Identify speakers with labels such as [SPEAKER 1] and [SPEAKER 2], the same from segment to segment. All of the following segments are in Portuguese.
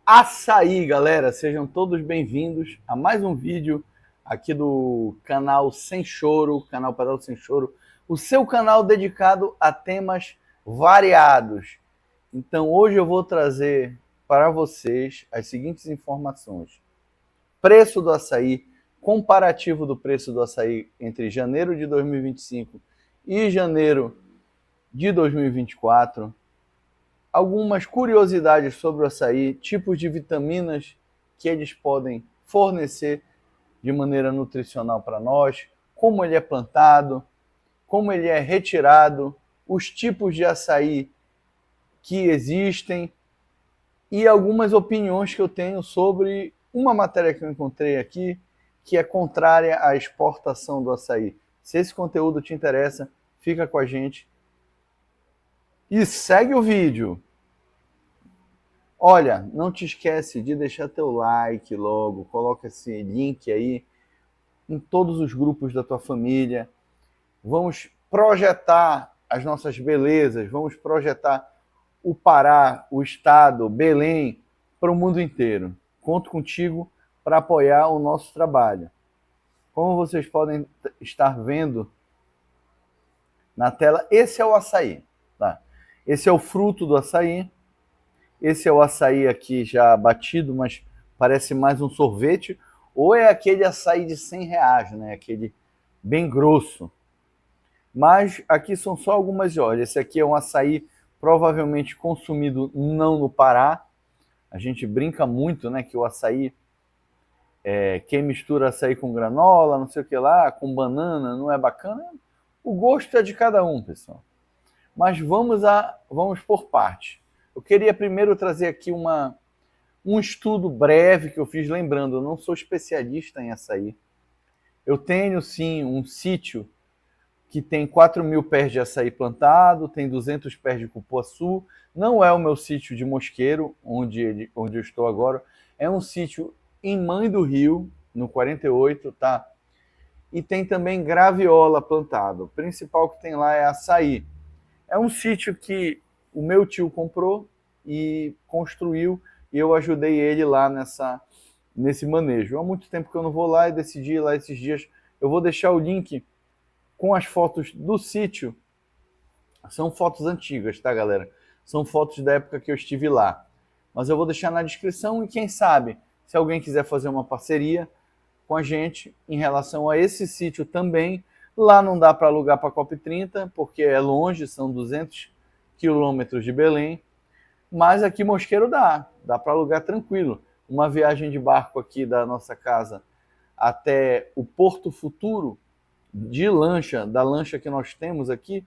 [SPEAKER 1] Açaí, galera, sejam todos bem-vindos a mais um vídeo aqui do canal Sem Choro, canal Pedal Sem Choro, o seu canal dedicado a temas variados. Então hoje eu vou trazer para vocês as seguintes informações: preço do açaí, comparativo do preço do açaí entre janeiro de 2025 e janeiro de 2024, algumas curiosidades sobre o açaí, tipos de vitaminas que eles podem fornecer de maneira nutricional para nós, como ele é plantado, como ele é retirado, os tipos de açaí que existem e algumas opiniões que eu tenho sobre uma matéria que eu encontrei aqui que é contrária à exportação do açaí. Se esse conteúdo te interessa, fica com a gente e segue o vídeo. Olha, não te esquece de deixar teu like logo, coloca esse link aí em todos os grupos da tua família. Vamos projetar as nossas belezas, vamos projetar o Pará, o estado, Belém, para o mundo inteiro. Conto contigo para apoiar o nosso trabalho. Como vocês podem estar vendo na tela, esse é o açaí. Tá? Esse é o fruto do açaí. Esse é o açaí aqui já batido, mas parece mais um sorvete. Ou é aquele açaí de R$100, né? Aquele bem grosso. Mas aqui são só algumas, olha, esse aqui é um açaí provavelmente consumido não no Pará. A gente brinca muito, né, que o açaí, quem mistura açaí com granola, não sei o que lá, com banana, não é bacana. O gosto é de cada um, pessoal. Mas vamos por parte. Eu queria primeiro trazer aqui um estudo breve que eu fiz, lembrando, eu não sou especialista em açaí. Eu tenho, sim, um sítio que tem 4.000 pés de açaí plantado, tem 200 pés de cupuaçu. Não é o meu sítio de Mosqueiro, onde eu estou agora. É um sítio em Mãe do Rio, no 48, tá? E tem também graviola plantado. O principal que tem lá é açaí. É um sítio que o meu tio comprou e construiu, e eu ajudei ele lá nesse manejo. Há muito tempo que eu não vou lá e decidi ir lá esses dias. Eu vou deixar o link com as fotos do sítio. São fotos antigas, tá, galera? São fotos da época que eu estive lá. Mas eu vou deixar na descrição e quem sabe, se alguém quiser fazer uma parceria com a gente em relação a esse sítio também, lá não dá para alugar para a COP30, porque é longe, são 200 quilômetros de Belém, mas aqui Mosqueiro dá para alugar tranquilo. Uma viagem de barco aqui da nossa casa até o Porto Futuro, de lancha, da lancha que nós temos aqui,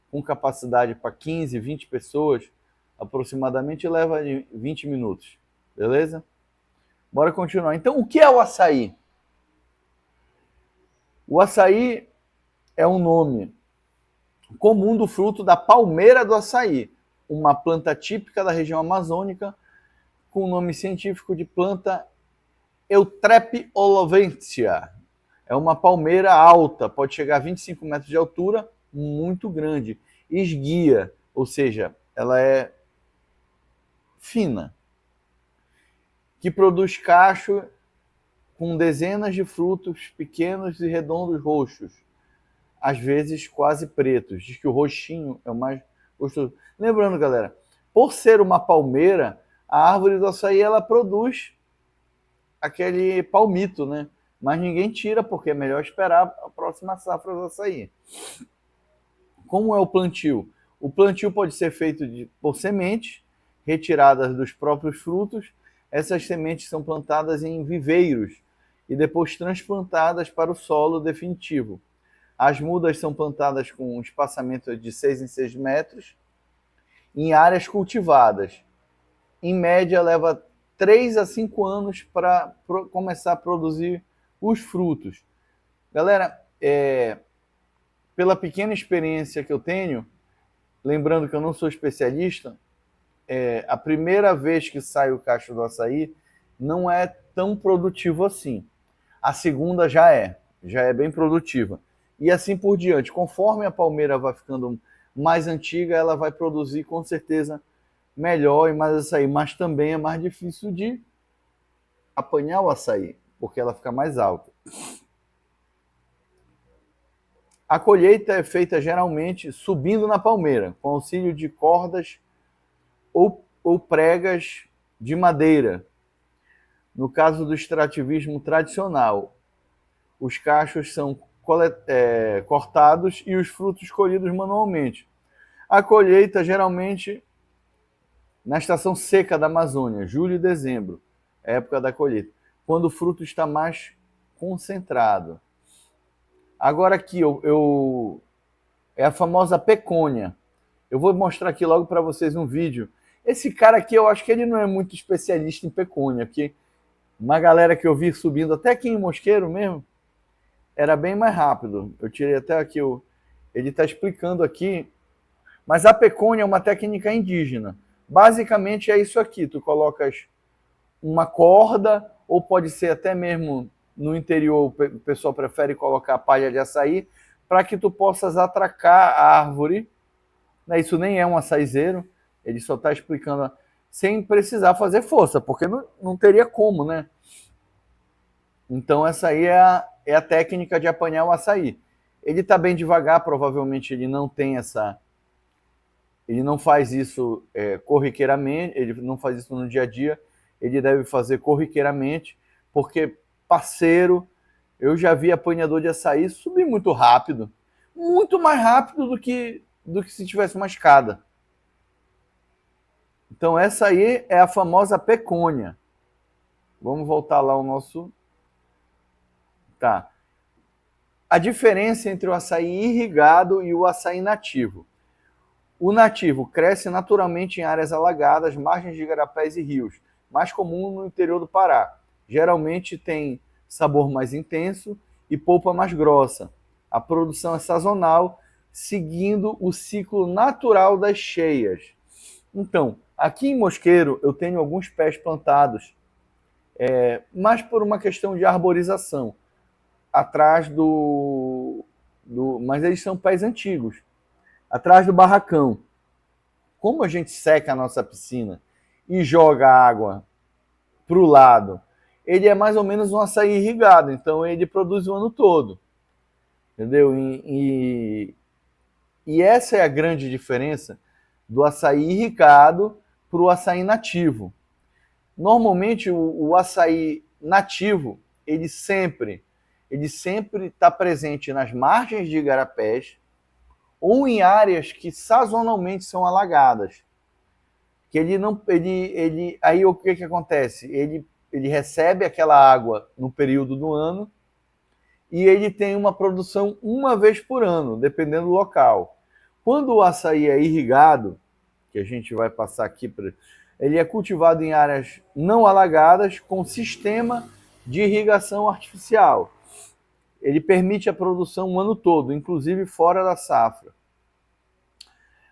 [SPEAKER 1] com capacidade para 15, 20 pessoas, aproximadamente leva 20 minutos, beleza? Bora continuar. Então, o que é o açaí? O açaí é um nome comum do fruto da palmeira do açaí, uma planta típica da região amazônica, com o nome científico de planta Eutrep oloventia. É uma palmeira alta, pode chegar a 25 metros de altura, muito grande. Esguia, ou seja, ela é fina, que produz cacho com dezenas de frutos pequenos e redondos roxos, às vezes quase pretos. Diz que o roxinho é o mais gostoso. Lembrando, galera, por ser uma palmeira, a árvore do açaí ela produz aquele palmito, né? Mas ninguém tira porque é melhor esperar a próxima safra do açaí. Como é o plantio? O plantio pode ser feito por sementes retiradas dos próprios frutos. Essas sementes são plantadas em viveiros e depois transplantadas para o solo definitivo. As mudas são plantadas com um espaçamento de 6 em 6 metros em áreas cultivadas. Em média, leva 3 a 5 anos para começar a produzir os frutos. Galera, pela pequena experiência que eu tenho, lembrando que eu não sou especialista, a primeira vez que sai o cacho do açaí não é tão produtivo assim. A segunda já é bem produtiva. E assim por diante. Conforme a palmeira vai ficando mais antiga, ela vai produzir com certeza melhor e mais açaí, mas também é mais difícil de apanhar o açaí, porque ela fica mais alta. A colheita é feita geralmente subindo na palmeira, com auxílio de cordas ou pregas de madeira. No caso do extrativismo tradicional, os cachos são cortados e os frutos colhidos manualmente. A colheita geralmente na estação seca da Amazônia, julho e dezembro, época da colheita, quando o fruto está mais concentrado. Agora aqui é a famosa pecônia. Eu vou mostrar aqui logo para vocês um vídeo. Esse cara aqui, eu acho que ele não é muito especialista em pecônia, porque uma galera que eu vi subindo, até aqui em Mosqueiro mesmo, era bem mais rápido. Eu tirei até aqui, ele está explicando aqui, mas a pecônia é uma técnica indígena. Basicamente é isso aqui, tu colocas uma corda, ou pode ser até mesmo no interior, o pessoal prefere colocar palha de açaí, para que tu possas atracar a árvore. Isso nem é um açaizeiro, ele só está explicando sem precisar fazer força, porque não teria como, né? Então essa aí é a técnica de apanhar o açaí. Ele está bem devagar, provavelmente ele não tem essa... Ele não faz isso corriqueiramente, ele não faz isso no dia a dia, ele deve fazer corriqueiramente, porque parceiro, eu já vi apanhador de açaí subir muito rápido, muito mais rápido do que se tivesse uma escada. Então essa aí é a famosa pecônia. Vamos voltar lá ao nosso... Tá. A diferença entre o açaí irrigado e o açaí nativo. O nativo cresce naturalmente em áreas alagadas, margens de igarapés e rios, mais comum no interior do Pará. Geralmente tem sabor mais intenso e polpa mais grossa. A produção é sazonal, seguindo o ciclo natural das cheias. Então, aqui em Mosqueiro eu tenho alguns pés plantados, mas por uma questão de arborização, atrás mas eles são pés antigos, atrás do barracão. Como a gente seca a nossa piscina e joga água para o lado, ele é mais ou menos um açaí irrigado, então ele produz o ano todo. Entendeu? E essa é a grande diferença do açaí irrigado para o açaí nativo. Normalmente o açaí nativo, ele sempre está presente nas margens de igarapés ou em áreas que sazonalmente são alagadas. Que aí o que acontece? Ele recebe aquela água no período do ano e ele tem uma produção uma vez por ano, dependendo do local. Quando o açaí é irrigado, que a gente vai passar aqui, ele é cultivado em áreas não alagadas com sistema de irrigação artificial. Ele permite a produção o ano todo, inclusive fora da safra.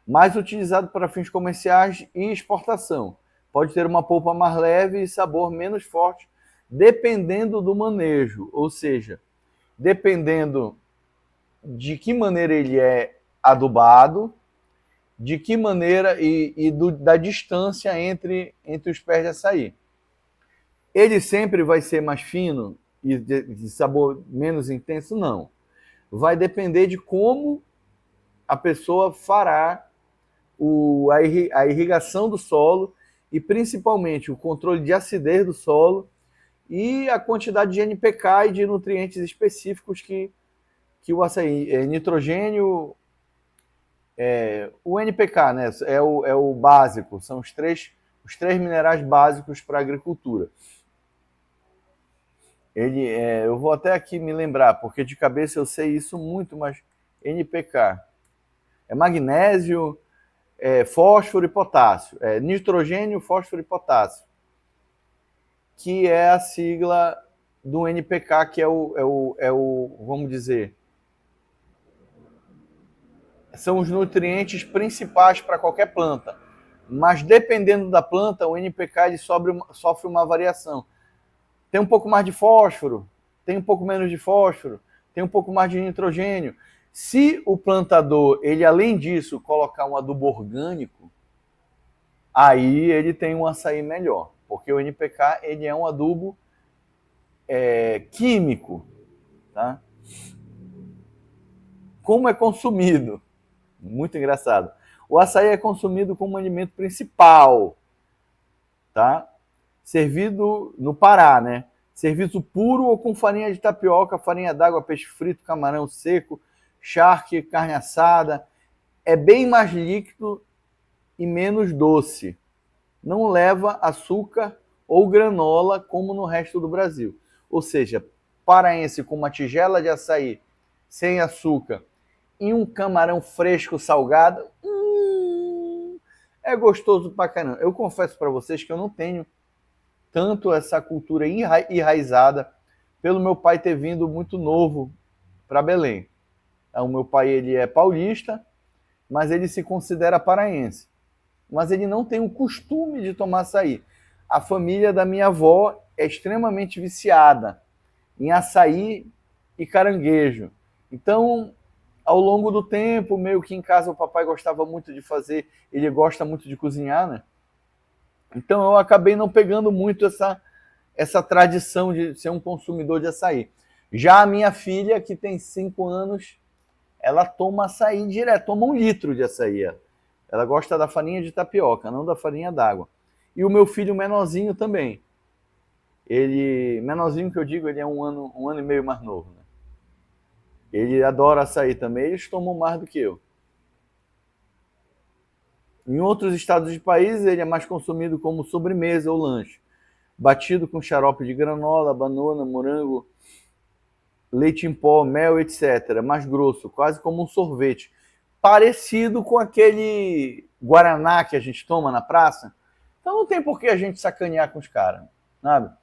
[SPEAKER 1] Mais utilizado para fins comerciais e exportação. Pode ter uma polpa mais leve e sabor menos forte, dependendo do manejo, ou seja, dependendo de que maneira ele é adubado, de que maneira da distância entre os pés de açaí. Ele sempre vai ser mais fino e de sabor menos intenso? Não. Vai depender de como a pessoa fará a irrigação do solo e principalmente o controle de acidez do solo e a quantidade de NPK e de nutrientes específicos que o açaí, nitrogênio, o NPK, né, é o básico, são os três minerais básicos para a agricultura. Eu vou até aqui me lembrar, porque de cabeça eu sei isso muito, mas NPK é magnésio, fósforo e potássio, nitrogênio, fósforo e potássio, que é a sigla do NPK, que vamos dizer, são os nutrientes principais para qualquer planta. Mas dependendo da planta, o NPK ele sofre uma variação. Tem um pouco mais de fósforo, tem um pouco menos de fósforo, tem um pouco mais de nitrogênio. Se o plantador, ele além disso, colocar um adubo orgânico, aí ele tem um açaí melhor, porque o NPK ele é um adubo químico, tá? Como é consumido? Muito engraçado. O açaí é consumido como alimento principal, tá? Servido no Pará, né? Servido puro ou com farinha de tapioca, farinha d'água, peixe frito, camarão seco, charque, carne assada. É bem mais líquido e menos doce. Não leva açúcar ou granola como no resto do Brasil. Ou seja, paraense com uma tigela de açaí sem açúcar e um camarão fresco salgado, é gostoso pra caramba. Eu confesso para vocês que eu não tenho tanto essa cultura enraizada pelo meu pai ter vindo muito novo para Belém. O meu pai ele é paulista, mas ele se considera paraense. Mas ele não tem o costume de tomar açaí. A família da minha avó é extremamente viciada em açaí e caranguejo. Então, ao longo do tempo, meio que em casa o papai gostava muito de fazer, ele gosta muito de cozinhar, né? Então eu acabei não pegando muito essa tradição de ser um consumidor de açaí. Já a minha filha, que tem 5 anos, ela toma açaí direto, toma 1 litro de açaí. Ela gosta da farinha de tapioca, não da farinha d'água. E o meu filho menorzinho também. Ele, menorzinho que eu digo, ele é um ano e meio mais novo, né? Ele adora açaí também, eles tomam mais do que eu. Em outros estados do país, ele é mais consumido como sobremesa ou lanche, batido com xarope de granola, banana, morango, leite em pó, mel, etc. Mais grosso, quase como um sorvete. Parecido com aquele guaraná que a gente toma na praça. Então não tem por que a gente sacanear com os caras, sabe?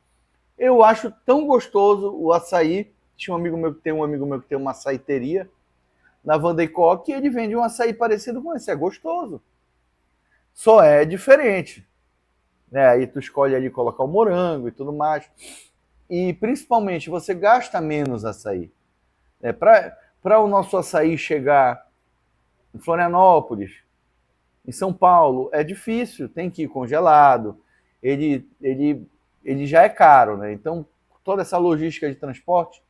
[SPEAKER 1] Eu acho tão gostoso o açaí. Tinha um amigo meu que tem uma açaiteria na Vandecock que ele vende um açaí parecido com esse. É gostoso. Só é diferente. Né? Aí tu escolhe ali colocar o morango e tudo mais. E principalmente você gasta menos açaí. Para o nosso açaí chegar em Florianópolis, em São Paulo, é difícil, tem que ir congelado, ele já é caro, né? Então, toda essa logística de transporte,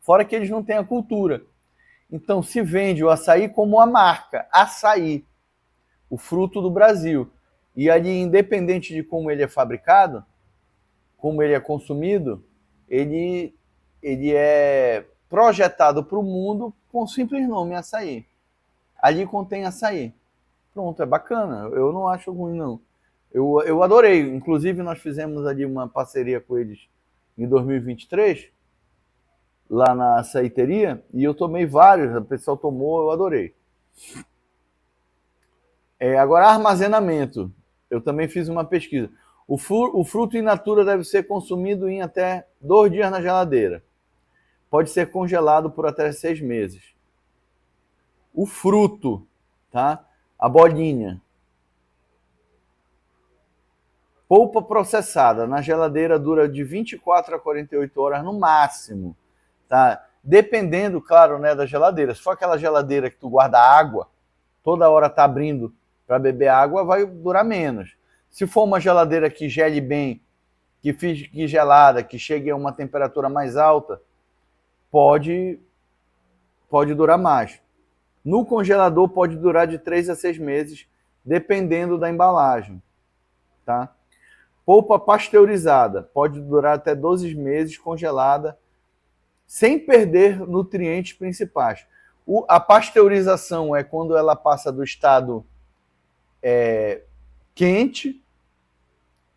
[SPEAKER 1] fora que eles não têm a cultura. Então, se vende o açaí como a marca, açaí, o fruto do Brasil. E ali, independente de como ele é fabricado, como ele é consumido, ele é projetado para o mundo com o simples nome açaí. Ali contém açaí. Pronto, é bacana. Eu não acho ruim, não. Eu adorei. Inclusive, nós fizemos ali uma parceria com eles em 2023, lá na açaiteria, e eu tomei vários. O pessoal tomou, eu adorei. Agora, armazenamento. Eu também fiz uma pesquisa. O fruto in natura deve ser consumido em até 2 dias na geladeira. Pode ser congelado por até 6 meses. O fruto, tá? A bolinha. Polpa processada na geladeira dura de 24 a 48 horas no máximo, tá? Dependendo, claro, né, da geladeira. Se for aquela geladeira que tu guarda água, toda hora tá abrindo para beber água, vai durar menos. Se for uma geladeira que gele bem, que fique gelada, que chegue a uma temperatura mais alta, pode durar mais. No congelador pode durar de 3 a 6 meses, dependendo da embalagem, tá? Polpa pasteurizada pode durar até 12 meses congelada, sem perder nutrientes principais. A pasteurização é quando ela passa do estado quente,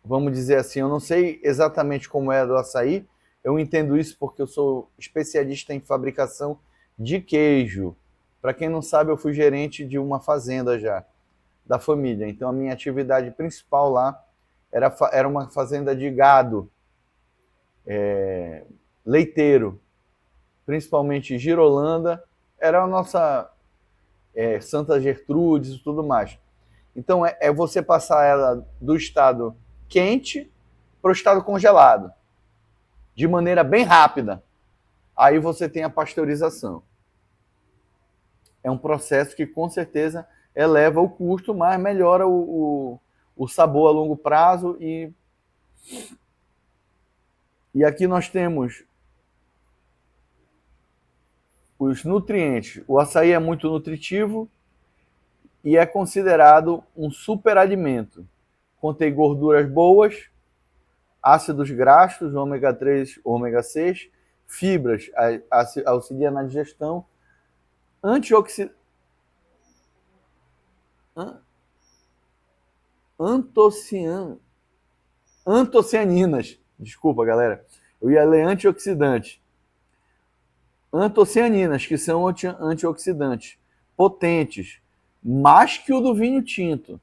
[SPEAKER 1] vamos dizer assim, eu não sei exatamente como é do açaí, eu entendo isso porque eu sou especialista em fabricação de queijo. Para quem não sabe, eu fui gerente de uma fazenda já, da família. Então a minha atividade principal lá era uma fazenda de gado leiteiro, principalmente Girolanda, era a nossa Santa Gertrudes e tudo mais. Então é você passar ela do estado quente para o estado congelado, de maneira bem rápida. Aí você tem a pasteurização. É um processo que com certeza eleva o custo, mas melhora o sabor a longo prazo. E aqui nós temos os nutrientes. O açaí é muito nutritivo e é considerado um superalimento. Contém gorduras boas, ácidos graxos, ômega 3, ômega 6, fibras, auxilia na digestão, antocianinas. Desculpa, galera. Eu ia ler antioxidantes. Antocianinas, que são antioxidantes potentes, mais que o do vinho tinto.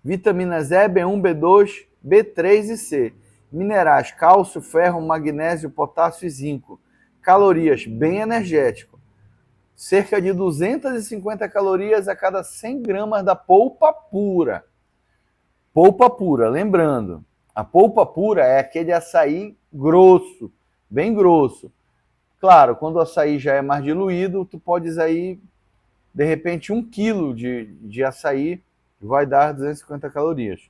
[SPEAKER 1] Vitaminas E, B1, B2, B3 e C. Minerais, cálcio, ferro, magnésio, potássio e zinco. Calorias, bem energético. Cerca de 250 calorias a cada 100 gramas da polpa pura. Polpa pura, lembrando, a polpa pura é aquele açaí grosso, bem grosso. Claro, quando o açaí já é mais diluído, tu podes aí, de repente, 1 quilo de açaí vai dar 250 calorias.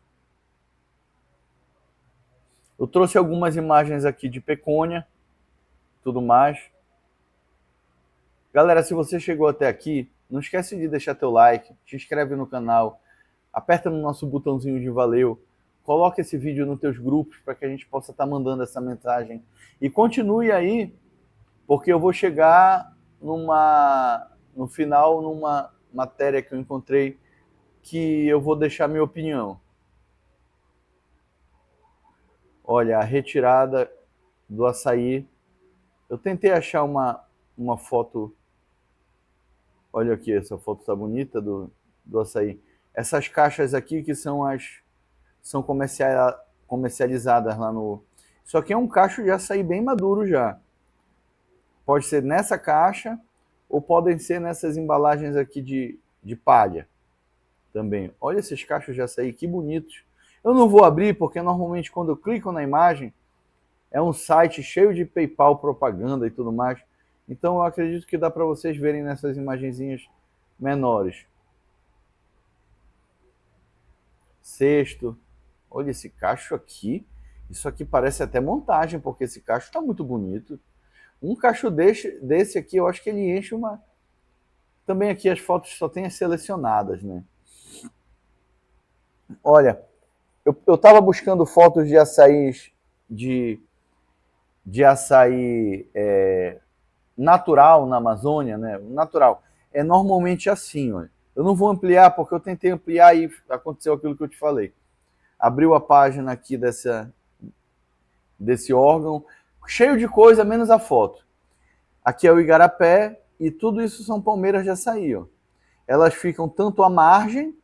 [SPEAKER 1] Eu trouxe algumas imagens aqui de pecônia, tudo mais. Galera, se você chegou até aqui, não esquece de deixar teu like, te inscreve no canal, aperta no nosso botãozinho de valeu, coloca esse vídeo nos teus grupos para que a gente possa estar mandando essa mensagem. E continue aí, porque eu vou chegar no final, numa matéria que eu encontrei, que eu vou deixar minha opinião. Olha, a retirada do açaí. Eu tentei achar uma foto. Olha aqui, essa foto está bonita do açaí. Essas caixas aqui que são comercializadas lá no... Isso aqui é um cacho de açaí bem maduro já. Pode ser nessa caixa ou podem ser nessas embalagens aqui de palha também. Olha esses cachos de açaí, que bonitos. Eu não vou abrir porque normalmente quando eu clico na imagem é um site cheio de PayPal, propaganda e tudo mais. Então eu acredito que dá para vocês verem nessas imagenzinhas menores. Cesto. Olha esse cacho aqui. Isso aqui parece até montagem, porque esse cacho está muito bonito. Um cacho desse aqui, eu acho que ele enche uma... Também aqui as fotos só tem as selecionadas, né? Olha, eu estava buscando fotos de açaís de açaí natural na Amazônia, né? Natural. É normalmente assim, olha. Eu não vou ampliar porque eu tentei ampliar e aconteceu aquilo que eu te falei. Abriu a página aqui desse órgão, cheio de coisa, menos a foto. Aqui é o igarapé e tudo isso são palmeiras de açaí, ó. Elas ficam tanto à margem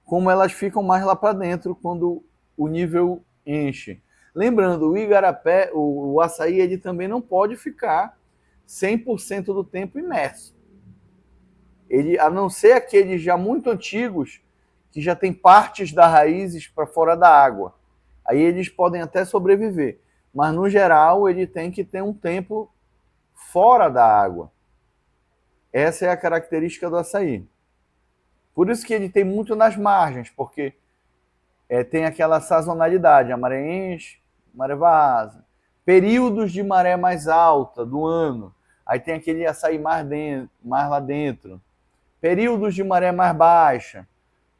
[SPEAKER 1] como elas ficam mais lá para dentro quando o nível enche. Lembrando, o igarapé, o açaí, ele também não pode ficar 100% do tempo imerso. Ele, a não ser aqueles já muito antigos, que já tem partes das raízes para fora da água. Aí eles podem até sobreviver. Mas, no geral, ele tem que ter um tempo fora da água. Essa é a característica do açaí. Por isso que ele tem muito nas margens, porque tem aquela sazonalidade, a maré enche, a maré vaza. Períodos de maré mais alta do ano, aí tem aquele açaí mais lá dentro. Períodos de maré mais baixa,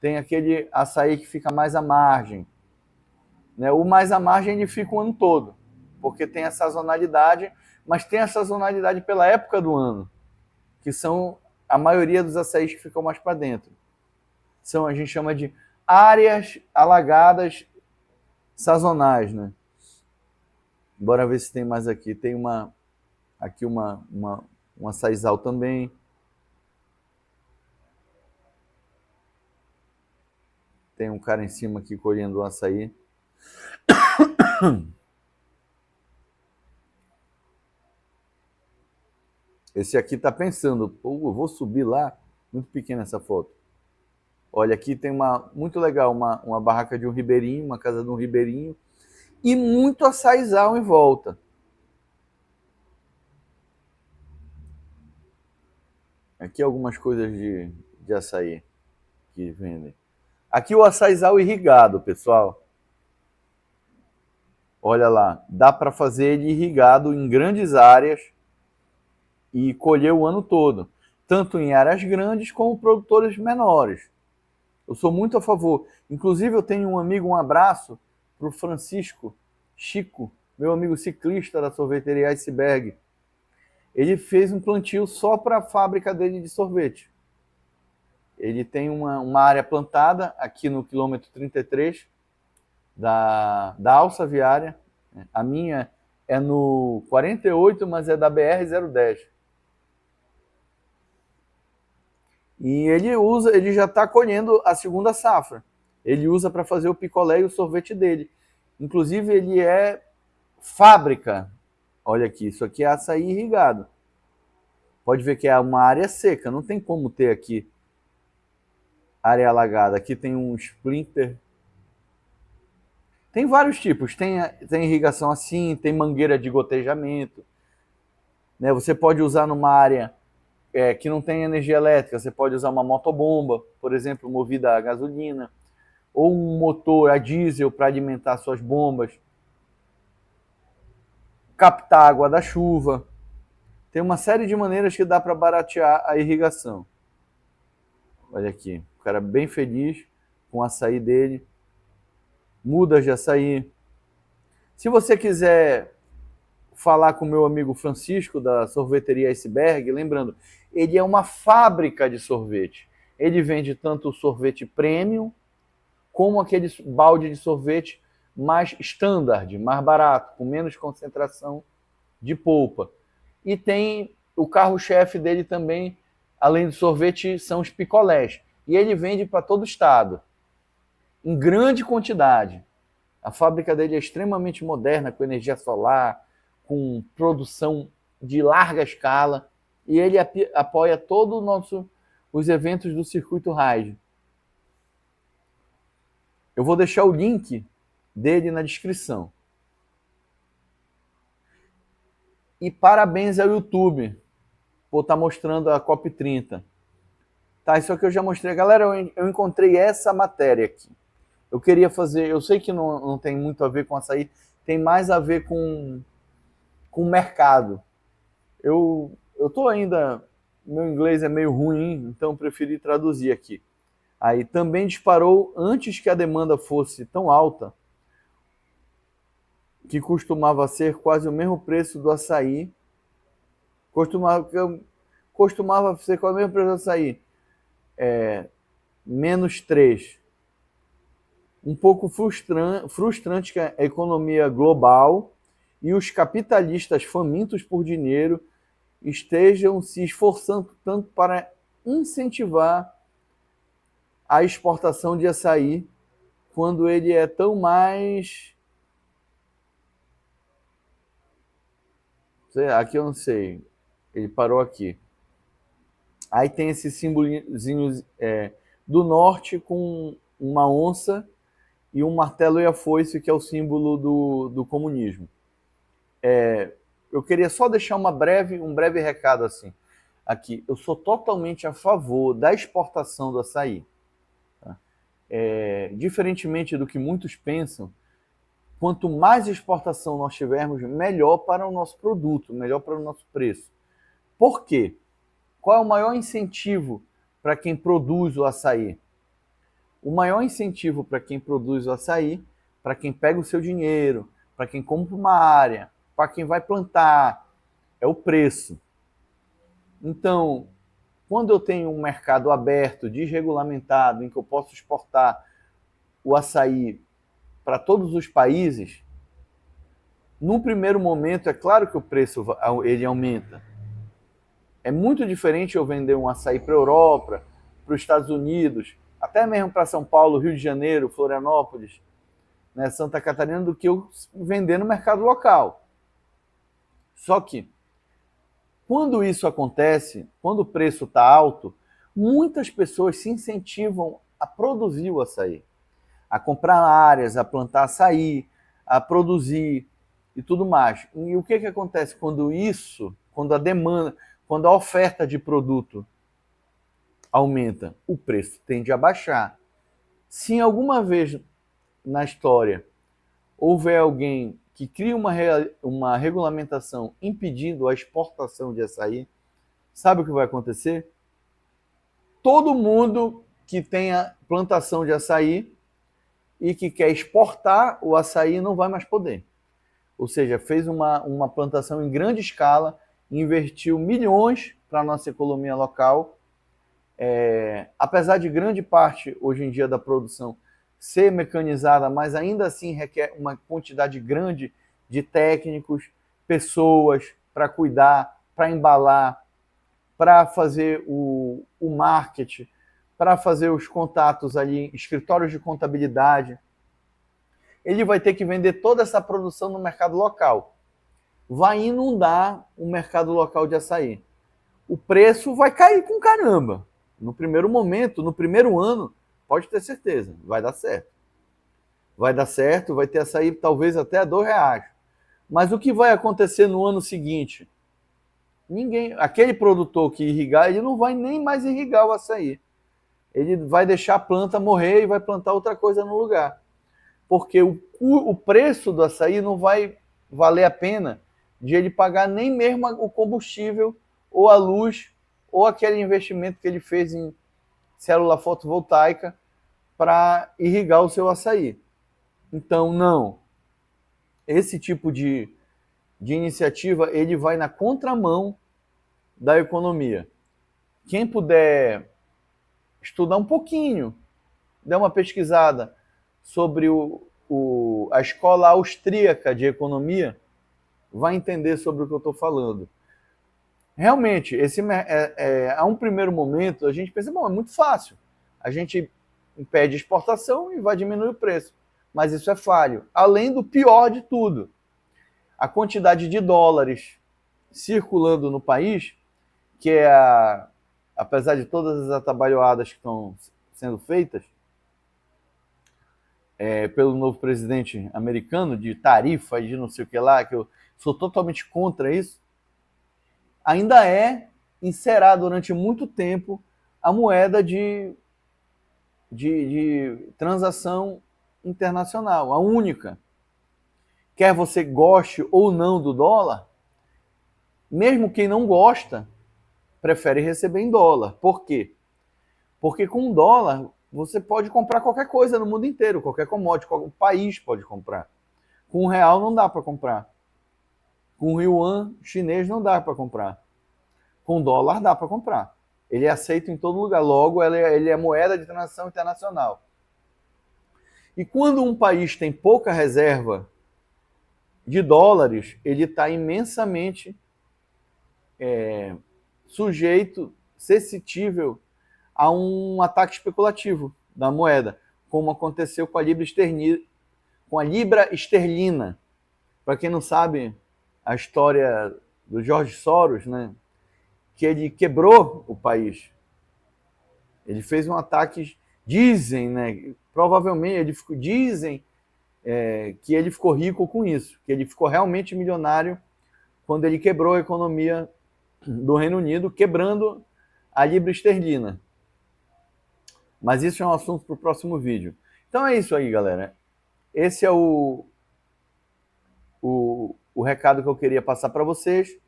[SPEAKER 1] tem aquele açaí que fica mais à margem. Né? O mais à margem ele fica o ano todo, porque tem a sazonalidade, mas tem a sazonalidade pela época do ano, que são a maioria dos açaís que ficam mais para dentro. A gente chama de áreas alagadas sazonais, né? Bora ver se tem mais aqui. Tem aqui um açaizal também. Tem um cara em cima aqui colhendo um açaí. Esse aqui tá pensando, eu vou subir lá. Muito pequena essa foto. Olha, aqui tem muito legal, uma barraca de um ribeirinho, uma casa de um ribeirinho, e muito açaizal em volta. Aqui algumas coisas de de açaí que vendem. Aqui o açaizal irrigado, pessoal. Olha lá, dá para fazer ele irrigado em grandes áreas e colher o ano todo, tanto em áreas grandes como produtores menores. Eu sou muito a favor. Inclusive, eu tenho um amigo, um abraço para o Francisco Chico, meu amigo ciclista da sorveteria Iceberg. Ele fez um plantio só para a fábrica dele de sorvete. Ele tem uma área plantada aqui no quilômetro 33 da alça viária. A minha é no 48, mas é da BR-010. E ele já está colhendo a segunda safra. Ele usa para fazer o picolé e o sorvete dele. Inclusive, ele é fábrica. Olha aqui, isso aqui é açaí irrigado. Pode ver que é uma área seca, não tem como ter aqui área alagada. Aqui tem um sprinkler. Tem vários tipos, tem irrigação assim, tem mangueira de gotejamento. Né? Você pode usar numa área que não tem energia elétrica, você pode usar uma motobomba, por exemplo, movida a gasolina, ou um motor a diesel para alimentar suas bombas, captar água da chuva. Tem uma série de maneiras que dá para baratear a irrigação. Olha aqui, o cara bem feliz com o açaí dele. Mudas de açaí. Se você quiser falar com o meu amigo Francisco, da sorveteria Iceberg, lembrando, ele é uma fábrica de sorvete. Ele vende tanto o sorvete premium, como aquele balde de sorvete mais standard, mais barato, com menos concentração de polpa. E tem o carro-chefe dele também, além do sorvete, são os picolés. E ele vende para todo o estado, em grande quantidade. A fábrica dele é extremamente moderna, com energia solar, com produção de larga escala, e ele apoia todos os eventos do Circuito Ride. Eu vou deixar o link dele na descrição. E parabéns ao YouTube por estar mostrando a COP30. Tá, isso aqui eu já mostrei. Galera, eu encontrei essa matéria aqui. Eu queria fazer, eu sei que não tem muito a ver com açaí, tem mais a ver com o mercado. Eu tô ainda, meu inglês é meio ruim, então preferi traduzir aqui. Aí também disparou antes que a demanda fosse tão alta, que costumava ser quase o mesmo preço do açaí. Costumava ser quase o mesmo preço do açaí. -3. Um pouco frustrante que a economia global e os capitalistas famintos por dinheiro estejam se esforçando tanto para incentivar a exportação de açaí, quando ele é tão mais... Aqui eu não sei, ele parou aqui. Aí tem esse símbolozinho do norte com uma onça e um martelo e a foice, que é o símbolo do comunismo. Eu queria só deixar um breve recado assim. Aqui, eu sou totalmente a favor da exportação do açaí. Tá? Diferentemente do que muitos pensam, quanto mais exportação nós tivermos, melhor para o nosso produto, melhor para o nosso preço. Por quê? Qual é o maior incentivo para quem produz o açaí? O maior incentivo para quem produz o açaí, para quem pega o seu dinheiro, para quem compra uma área, para quem vai plantar, é o preço. Então, quando eu tenho um mercado aberto, desregulamentado, em que eu posso exportar o açaí para todos os países, num primeiro momento, é claro que o preço ele aumenta. É muito diferente eu vender um açaí para a Europa, para os Estados Unidos, até mesmo para São Paulo, Rio de Janeiro, Florianópolis, né, Santa Catarina, do que eu vender no mercado local. Só que, quando isso acontece, quando o preço está alto, muitas pessoas se incentivam a produzir o açaí, a comprar áreas, a plantar açaí, a produzir e tudo mais. E o que acontece quando a demanda, quando a oferta de produto aumenta, o preço tende a baixar. Se em alguma vez na história houver alguém que cria uma regulamentação impedindo a exportação de açaí, sabe o que vai acontecer? Todo mundo que tenha plantação de açaí e que quer exportar o açaí não vai mais poder. Ou seja, fez uma plantação em grande escala, investiu milhões para a nossa economia local. Apesar de grande parte, hoje em dia, da produção ser mecanizada, mas ainda assim requer uma quantidade grande de técnicos, pessoas para cuidar, para embalar, para fazer o marketing, para fazer os contatos ali, escritórios de contabilidade. Ele vai ter que vender toda essa produção no mercado local. Vai inundar o mercado local de açaí. O preço vai cair com caramba. No primeiro momento, no primeiro ano, pode ter certeza, vai dar certo. Vai dar certo, vai ter açaí talvez até a R$2. Mas o que vai acontecer no ano seguinte? Aquele produtor que irrigar, ele não vai nem mais irrigar o açaí. Ele vai deixar a planta morrer e vai plantar outra coisa no lugar. Porque o preço do açaí não vai valer a pena de ele pagar nem mesmo o combustível, ou a luz, ou aquele investimento que ele fez em célula fotovoltaica para irrigar o seu açaí. Então, não. Esse tipo de iniciativa, ele vai na contramão da economia. Quem puder estudar um pouquinho, dar uma pesquisada sobre a escola austríaca de economia, vai entender sobre o que eu estou falando. Realmente, a um primeiro momento, a gente pensa, bom, é muito fácil. A gente impede exportação e vai diminuir o preço. Mas isso é falho. Além do pior de tudo, a quantidade de dólares circulando no país, que apesar de todas as atabalhoadas que estão sendo feitas pelo novo presidente americano, de tarifa e de não sei o que lá, que eu sou totalmente contra isso, ainda será durante muito tempo a moeda de transação internacional, a única. Quer você goste ou não do dólar, mesmo quem não gosta, prefere receber em dólar. Por quê? Porque com dólar você pode comprar qualquer coisa no mundo inteiro, qualquer commodity, qualquer país pode comprar. Com R$1 não dá para comprar. Com o yuan chinês não dá para comprar. Com dólar dá para comprar. Ele é aceito em todo lugar. Logo, ele é moeda de transação internacional. E quando um país tem pouca reserva de dólares, ele está imensamente sujeito, suscetível a um ataque especulativo da moeda, como aconteceu com a libra esterlina. Para quem não sabe a história do George Soros, né, que ele quebrou o país. Ele fez um ataque, dizem, né, provavelmente, dizem que ele ficou rico com isso, que ele ficou realmente milionário quando ele quebrou a economia do Reino Unido, quebrando a libra esterlina. Mas isso é um assunto para o próximo vídeo. Então é isso aí, galera. Esse é o recado que eu queria passar para vocês.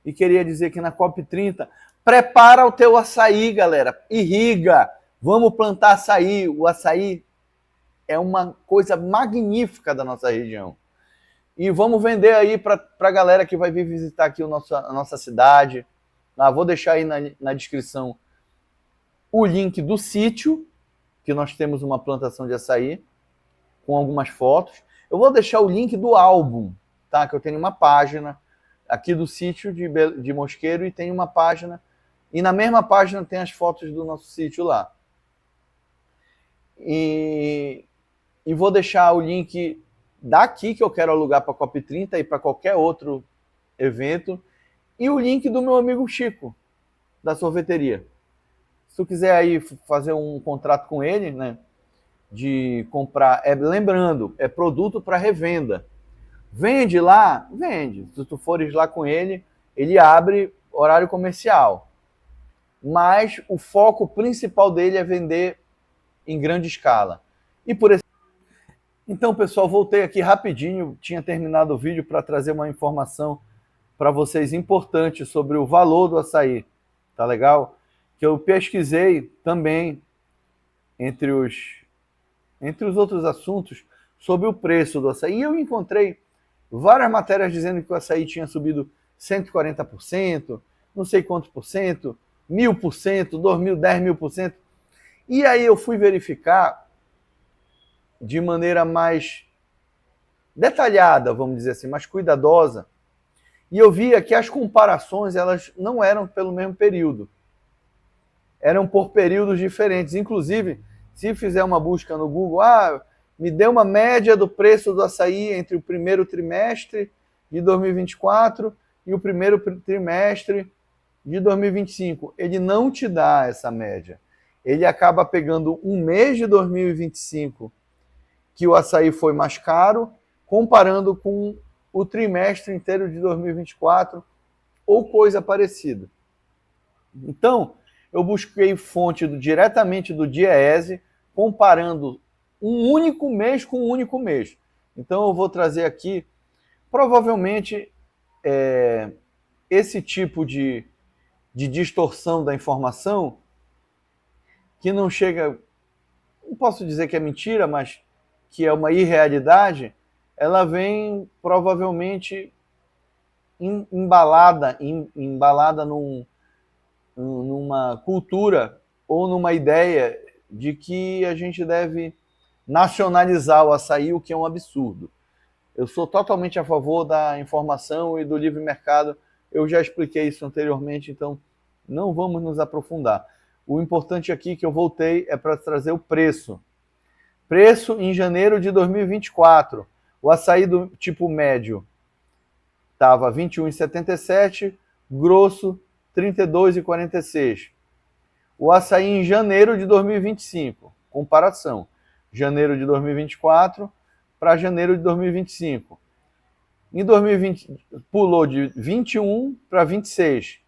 [SPEAKER 1] E queria dizer que na COP30, prepara o teu açaí, galera. Irriga. Vamos plantar açaí. O açaí é uma coisa magnífica da nossa região. E vamos vender aí para a galera que vai vir visitar aqui a nossa cidade. Vou deixar aí na descrição o link do sítio, que nós temos uma plantação de açaí, com algumas fotos. Eu vou deixar o link do álbum, tá? Que eu tenho uma página aqui do sítio de Mosqueiro e tem uma página. E na mesma página tem as fotos do nosso sítio lá. E vou deixar o link daqui que eu quero alugar para a COP30 e para qualquer outro evento. E o link do meu amigo Chico, da sorveteria. Se tu quiser aí fazer um contrato com ele, né, de comprar, lembrando, é produto para revenda. Vende lá? Vende. Se tu fores lá com ele, ele abre horário comercial. mas o foco principal dele é vender em grande escala. E por esse... Então, pessoal, voltei aqui rapidinho, tinha terminado o vídeo para trazer uma informação para vocês importante sobre o valor do açaí, tá legal? Que eu pesquisei também entre os outros assuntos sobre o preço do açaí, e eu encontrei várias matérias dizendo que o açaí tinha subido 140%, não sei quantos por cento, 1000%, 2000, 10.000%. E aí eu fui verificar de maneira mais detalhada, vamos dizer assim, mais cuidadosa, e eu via que as comparações elas não eram pelo mesmo período. Eram por períodos diferentes. Inclusive, se fizer uma busca no Google, me dê uma média do preço do açaí entre o primeiro trimestre de 2024 e o primeiro trimestre de 2025. Ele não te dá essa média. Ele acaba pegando um mês de 2025 que o açaí foi mais caro, comparando com o trimestre inteiro de 2024 ou coisa parecida. Então, eu busquei fonte diretamente do Diese, comparando um único mês com um único mês. Então, eu vou trazer aqui, provavelmente, esse tipo de distorção da informação, que não chega, não posso dizer que é mentira, mas que é uma irrealidade, ela vem provavelmente embalada numa cultura ou numa ideia de que a gente deve nacionalizar o açaí, o que é um absurdo. Eu sou totalmente a favor da informação e do livre mercado. Eu já expliquei isso anteriormente, então não vamos nos aprofundar. O importante aqui que eu voltei é para trazer o preço. Preço em janeiro de 2024. O açaí do tipo médio estava R$ 21,77, grosso R$ 32,46. O açaí em janeiro de 2025, comparação, janeiro de 2024 para janeiro de 2025. Em 2020 pulou de 21 para 26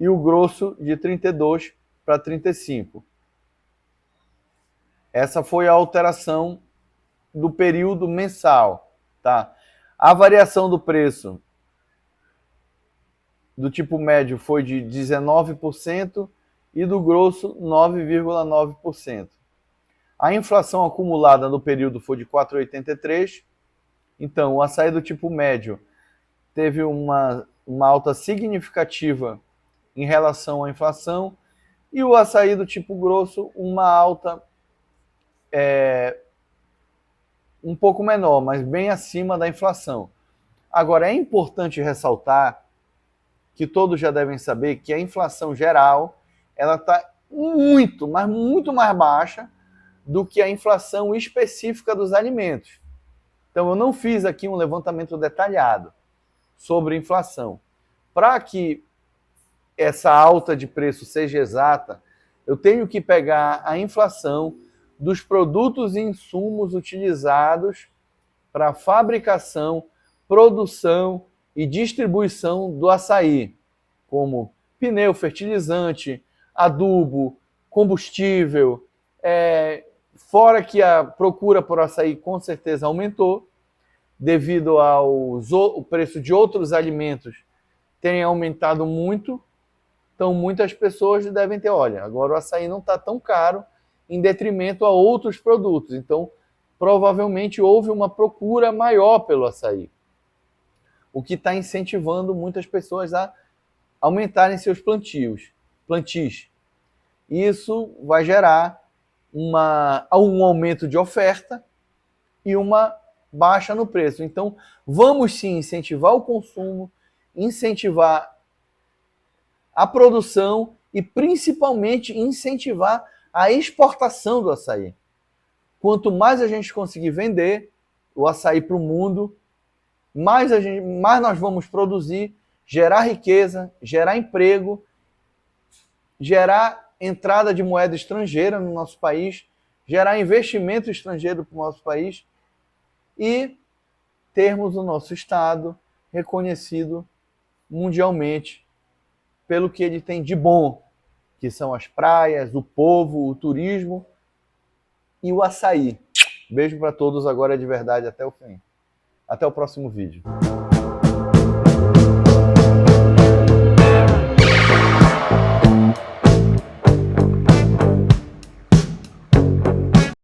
[SPEAKER 1] e o grosso de 32 para 35. Essa foi a alteração do período mensal, tá? A variação do preço do tipo médio foi de 19% e do grosso 9,9%. A inflação acumulada no período foi de 4,83%. Então, o açaí do tipo médio teve uma alta significativa em relação à inflação e o açaí do tipo grosso uma alta um pouco menor, mas bem acima da inflação. Agora, é importante ressaltar que todos já devem saber que a inflação geral ela está muito, mas muito mais baixa do que a inflação específica dos alimentos. Então, eu não fiz aqui um levantamento detalhado sobre inflação. Para que essa alta de preço seja exata, eu tenho que pegar a inflação dos produtos e insumos utilizados para a fabricação, produção e distribuição do açaí, como pneu, fertilizante, adubo, combustível, fora que a procura por açaí com certeza aumentou, devido ao preço de outros alimentos terem aumentado muito, então muitas pessoas devem ter, olha, agora o açaí não está tão caro em detrimento a outros produtos, então provavelmente houve uma procura maior pelo açaí, o que está incentivando muitas pessoas a aumentarem seus plantis. Isso vai gerar um aumento de oferta e uma baixa no preço. Então, vamos sim incentivar o consumo, incentivar a produção e principalmente incentivar a exportação do açaí. Quanto mais a gente conseguir vender o açaí para o mundo, mais nós vamos produzir, gerar riqueza, gerar emprego, gerar entrada de moeda estrangeira no nosso país, gerar investimento estrangeiro para o nosso país e termos o nosso Estado reconhecido mundialmente pelo que ele tem de bom, que são as praias, o povo, o turismo e o açaí. Beijo para todos agora de verdade até o fim. Até o próximo vídeo.